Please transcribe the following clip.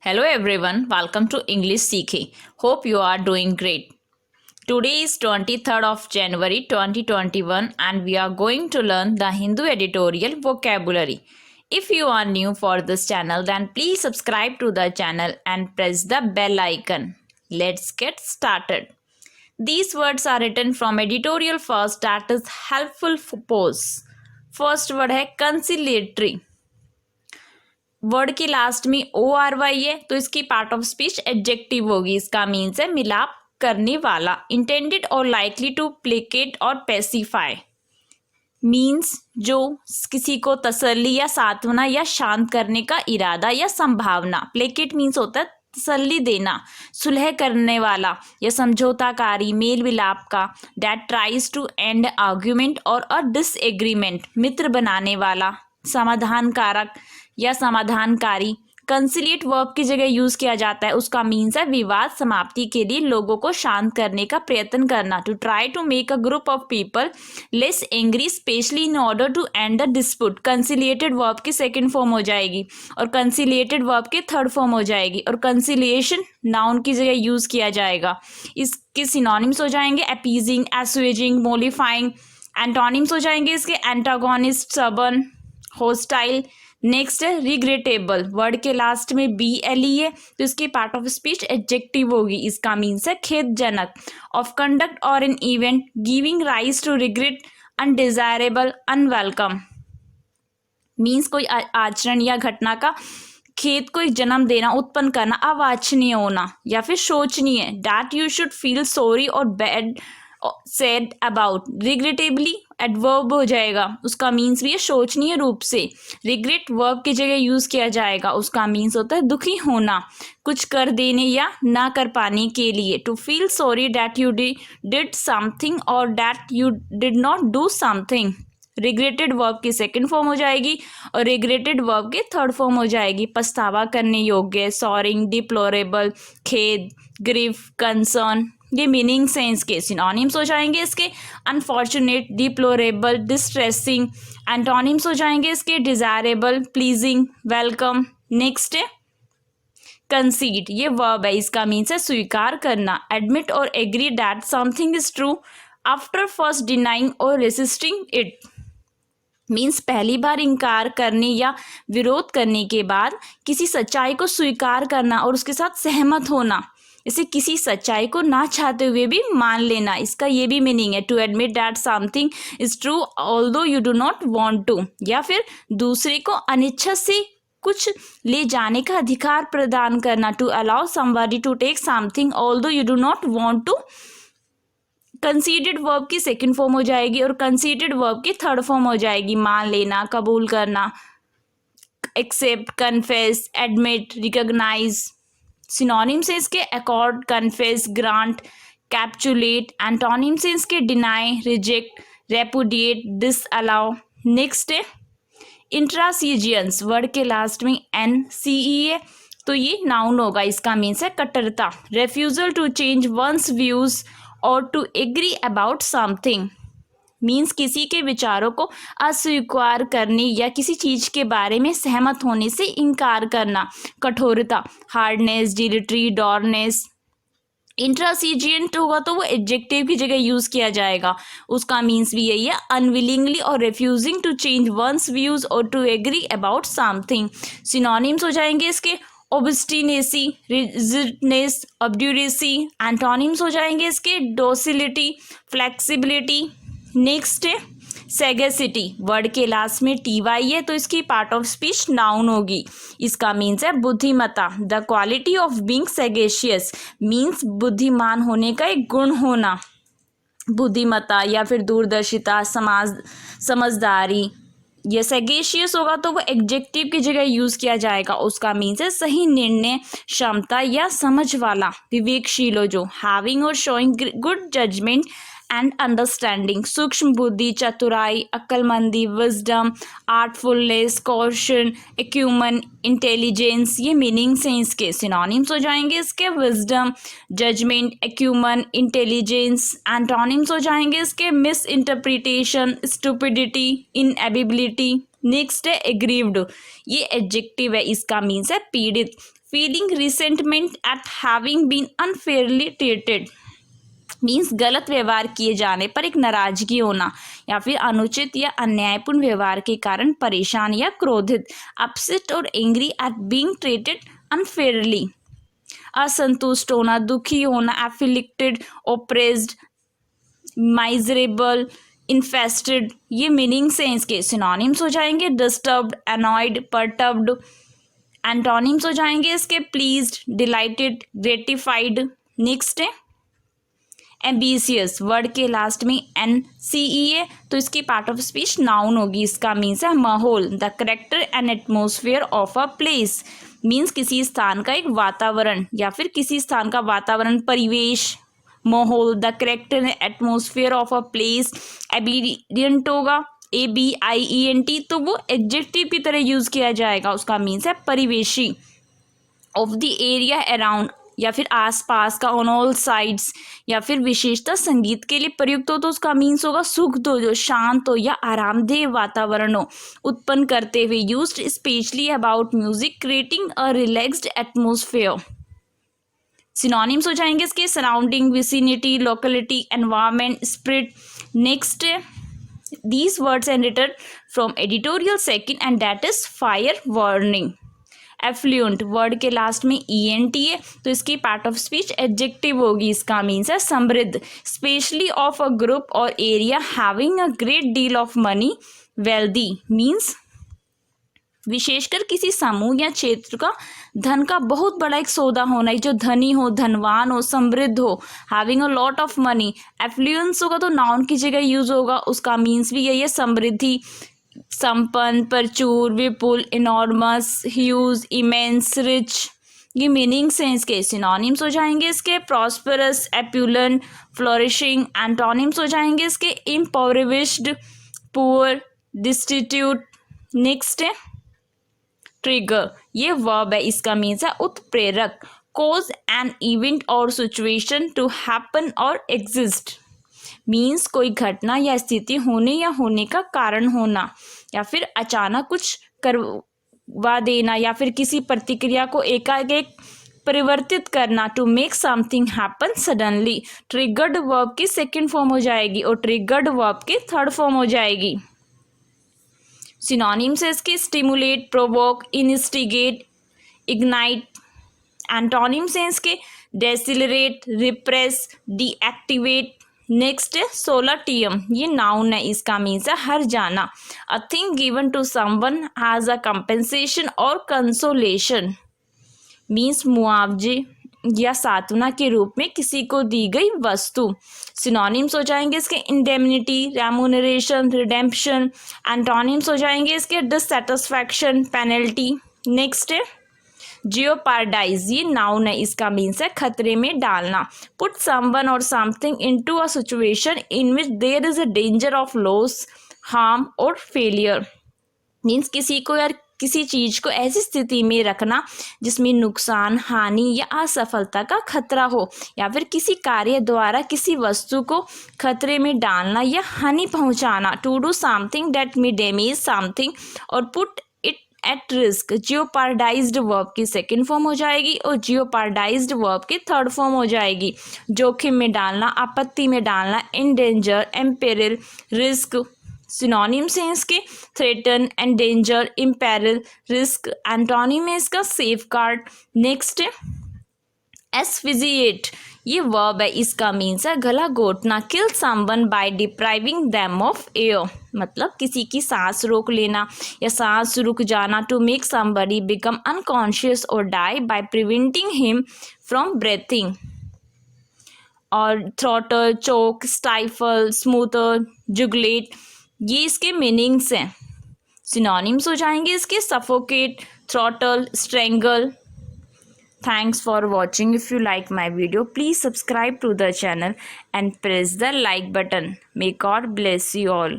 Hello everyone, welcome to English Seekhe. Hope you are doing great. Today is 23rd of January 2021 and we are going to learn the Hindu editorial vocabulary. If you are new for this channel then please subscribe to the channel and press the bell icon. Let's get started. These words are written from editorial first that is helpful for pose. First word है conciliatory. Word की last में O R Y है तो इसकी part of speech adjective होगी। इसका means है मिलाप करने वाला। इंटेंडेड और लाइकली टू प्लेकेट और पेसिफाई मीन्स जो किसी को तसल्ली या सांत्वना या शांत करने का इरादा या संभावना। प्लेकेट मीन्स होता है तसल्ली देना, सुलह करने वाला या समझौताकारी, मेल विलाप का। That tries to end argument और अ डिसएग्रीमेंट मित्र बनाने वाला, समाधान कारक या समाधानकारी। कंसिलिएट वर्ब की जगह यूज किया जाता है, उसका मीन्स है विवाद समाप्ति के लिए लोगों को शांत करने का प्रयत्न करना। To try to make a group of people less angry specially in order to end the dispute. Conciliated verb की सेकंड फॉर्म हो जाएगी और कंसिलिएटेड वर्ब की थर्ड फॉर्म हो जाएगी और कंसिलिएशन नाउन की जगह यूज किया जाएगा। इसके सिनोनिम्स हो जाएंगे अपीजिंग, एसुएजिंग, मोलिफाइंग। एंटोनिम्स हो जाएंगे इसके एंटागोनिस्ट, सबर्न, होस्टाइल। नेक्स्ट है रिग्रेटेबल। वर्ड के लास्ट में बी एल ई है तो इसकी पार्ट ऑफ स्पीच एडजेक्टिव होगी। इसका मीन्स है खेदजनक। ऑफ कंडक्ट और an event giving rise to regret, undesirable, unwelcome. Means कोई आचरण या घटना का खेद को जन्म देना, उत्पन्न करना, अवांछनीय होना या फिर शोचनीय। That you should feel sorry और bad sad about. Regrettably adverb हो जाएगा, उसका मीन्स भी है शोचनीय रूप से। रिग्रेट वर्ब की जगह यूज किया जाएगा, उसका मीन्स होता है दुखी होना, कुछ कर देने या ना कर पाने के लिए। To feel sorry that you did something और that you did not do something. Regretted verb की सेकंड फॉर्म हो जाएगी और रिग्रेटेड वर्ब की थर्ड फॉर्म हो जाएगी पछतावा करने योग्य, सॉरिंग, डिप्लोरेबल, खेद, ग्रीफ, कंसर्न। ये मीनिंग से इसके सिनोनिम्स हो जाएंगे इसके अनफॉर्चुनेट, डिप्लोरेबल, डिस्ट्रेसिंग। एंटोनिम्स हो जाएंगे इसके डिजायरेबल, प्लीजिंग, वेलकम। नेक्स्ट है कंसीड। ये वर्ब है, इसका मीन्स है स्वीकार करना। एडमिट और agree that something is true after first denying और रेसिस्टिंग इट। मीन्स पहली बार इनकार करने या विरोध करने के बाद किसी सच्चाई को स्वीकार करना और उसके साथ सहमत होना। इसे किसी सच्चाई को ना चाहते हुए भी मान लेना, इसका ये भी मीनिंग है। To admit that something is true although you do not want to. या फिर दूसरे को अनिच्छा से कुछ ले जाने का अधिकार प्रदान करना। To allow somebody to take something although you do not want to. Conceded verb की सेकंड फॉर्म हो जाएगी और कंसीडेड वर्ब की थर्ड फॉर्म हो जाएगी मान लेना, कबूल करना। Accept, confess, admit, recognise. Synonyms है इसके accord, confess, grant, capitulate. Antonyms है इसके deny, reject, repudiate, disallow. Next है इंट्रासीजियंस। वर्ड के लास्ट में एन सी ई है तो ये नाउन होगा, इसका मीन्स है कट्टरता। Refusal to change one's views और to agree about something. Means किसी के विचारों को अस्वीकार करने या किसी चीज के बारे में सहमत होने से इनकार करना। कठोरता, हार्डनेस, डिलिटरी, डॉरनेस। इंट्रासीजिएंट होगा तो वो एडजेक्टिव की जगह यूज किया जाएगा, उसका मीन्स भी यही है अनविलिंगली और refusing to change one's views और to agree about something. Synonyms हो जाएंगे इसके ओब्स्टिनेसी, रिजिडनेस, ऑब्ड्यूरेसी। एंटोनिम्स हो जाएंगे इसके डोसिलिटी, फ्लेक्सिबिलिटी। नेक्स्ट है सेगेसिटी। वर्ड के लास्ट में टी वाई है तो इसकी पार्ट ऑफ स्पीच नाउन होगी, इसका मीन्स है बुद्धिमत्ता। The quality of being sagacious means बुद्धिमान होने का एक गुण होना। बुद्धिमत्ता या फिर दूरदर्शिता, समझदारी। ये सेगेशियस होगा तो वो एडजेक्टिव की जगह यूज किया जाएगा, उसका मीन्स है सही निर्णय क्षमता या समझ वाला, विवेकशील हो जो। हैविंग और showing good judgement and understanding. सूक्ष्म बुद्धि, चतुराई, अक्लमंदी, wisdom, artfulness, caution, acumen, intelligence. ये मीनिंग्स हैं इसके। सिनोनिम्स हो जाएंगे इसके wisdom, judgement, acumen, intelligence. Antonyms हो जाएंगे इसके misinterpretation, stupidity, inability. Next है एग्रीव्ड, ये एडजेक्टिव है, इसका मीन्स है पीड़ित। Feeling resentment at having been unfairly treated, means गलत व्यवहार किए जाने पर एक नाराजगी होना या फिर अनुचित या अन्यायपूर्ण व्यवहार के कारण परेशान या क्रोधित। अपसेट और angry at being treated unfairly, असंतुष्ट होना, दुखी होना, एफिलिक्टेड, ओप्रेस्ड, माइजरेबल, इन्फेस्टेड, ये मीनिंग्स हैं इसके। सिनोनिम्स हो जाएंगे डिस्टर्ब्ड, अनॉयड, परटर्ब्ड। एंटोनिम्स हो जाएंगे इसके प्लीज्ड, डिलाइटेड, ग्रेटिफाइड। नेक्स्ट है एम्बिशियस, वर्ड के लास्ट में NCE है तो इसकी पार्ट ऑफ स्पीच नाउन होगी, इसका मीन्स है माहौल। The character and atmosphere of a place, means किसी स्थान का एक वातावरण या फिर किसी स्थान का वातावरण, परिवेश, माहौल। The character and atmosphere of a place ambient होगा, ABIENT, तो वो एडजेक्टिव की तरह यूज किया जाएगा, उसका मीन्स है परिवेशी। ऑफ द एरिया अराउंड, या फिर आसपास का, ऑन ऑल साइड्स, या फिर विशेषता संगीत के लिए प्रयुक्त हो तो उसका मीन्स होगा सुख दो, जो शांत हो या आरामदेह वातावरण हो उत्पन्न करते हुए। Used specially about music creating a relaxed atmosphere. Synonyms हो जाएंगे इसके surrounding, vicinity, locality, environment, spirit. Next these words are written from editorial second and that is fire warning। Effluent, word के लास्ट में ENT है तो इसकी part of speech adjective होगी, इसका मीन्स है समृद्ध। स्पेशली ऑफ अ ग्रुप और area having a great deal of money, wealthy, means विशेषकर किसी समूह या क्षेत्र का धन का बहुत बड़ा एक सौदा होना है, जो धनी हो, धनवान हो, समृद्ध हो, having a lot of money. Affluence होगा तो नाउन की जगह यूज होगा, उसका मीन्स भी यही है समृद्धि, संपन्न, प्रचुर, विपुल, इनॉर्मस, ह्यूज, इमेंस, रिच, ये मीनिंग्स हैं इसके। सिनोनिम्स हो जाएंगे इसके प्रॉस्परस, एप्यूलेंट, फ्लोरिशिंग। एंटोनिम्स हो जाएंगे इसके इम्पोवरिश्ड, पुअर, डिस्टिट्यूट। नेक्स्ट है ट्रिगर, ये वर्ब है, इसका मीन्स है उत्प्रेरक। कॉज एन इवेंट और सिचुएशन टू हैपन और एग्जिस्ट, मीन्स कोई घटना या स्थिति होने या होने का कारण होना, या फिर अचानक कुछ करवा देना, या फिर किसी प्रतिक्रिया को एकाएक परिवर्तित करना। To make something happen suddenly, triggered verb की सेकेंड फॉर्म हो जाएगी और ट्रिगर्ड वर्ब की थर्ड फॉर्म हो जाएगी। सिनोनिम्स है इसके stimulate, provoke, instigate, ignite. Antonyms है इसके डेसिलरेट, रिप्रेस, डीएक्टिवेट। नेक्स्ट है सोलाटियम, ये नाउन है, इसका मीन्स है हर जाना। A thing given to someone has a compensation और कंसोलेशन, मीन्स मुआवजे या सांत्वना के रूप में किसी को दी गई वस्तु। सिनोनिम्स हो जाएंगे इसके इंडेमनिटी, रेम्यूनरेशन, रिडेम्पशन। एंटोनिम्स हो जाएंगे इसके डिससैटिस्फैक्शन, पेनल्टी। नेक्स्ट है जियोपार्डाइज, ये नाउन है, इसका मीन्स है खतरे में डालना। पुट समवन और something into a situation in which there is a danger of loss, harm और फेलियर, मीन्स किसी को या किसी चीज को ऐसी स्थिति में रखना जिसमें नुकसान, हानि या असफलता का खतरा हो, या फिर किसी कार्य द्वारा किसी वस्तु को खतरे में डालना या हानि पहुंचाना। To do something that may damage something और put it at risk. Jeopardized verb की सेकेंड फॉर्म हो जाएगी और जियोपार्डाइज्ड वर्ब की थर्ड फॉर्म हो जाएगी। जोखिम में डालना, आपत्ति में डालना, in danger, imperil, risk. Synonyms हैं इसके threaten, endanger, imperil, risk. Antonym है इसका सेफगार्ड। नेक्स्ट है एस्फिजिएट, ये वर्ब है, इसका मीन्स है गला घोटना। Kill someone by depriving them of air, मतलब किसी की सांस रोक लेना या सांस रुक जाना। To make somebody become unconscious और die by preventing him from breathing. और throttle, choke, stifle, smother, jugulate, ये इसके मीनिंग्स हैं। सिनोनिम्स हो जाएंगे इसके suffocate, throttle, strangle. Thanks for watching. If you like my video, please subscribe to the channel and press the like button. May God bless you all.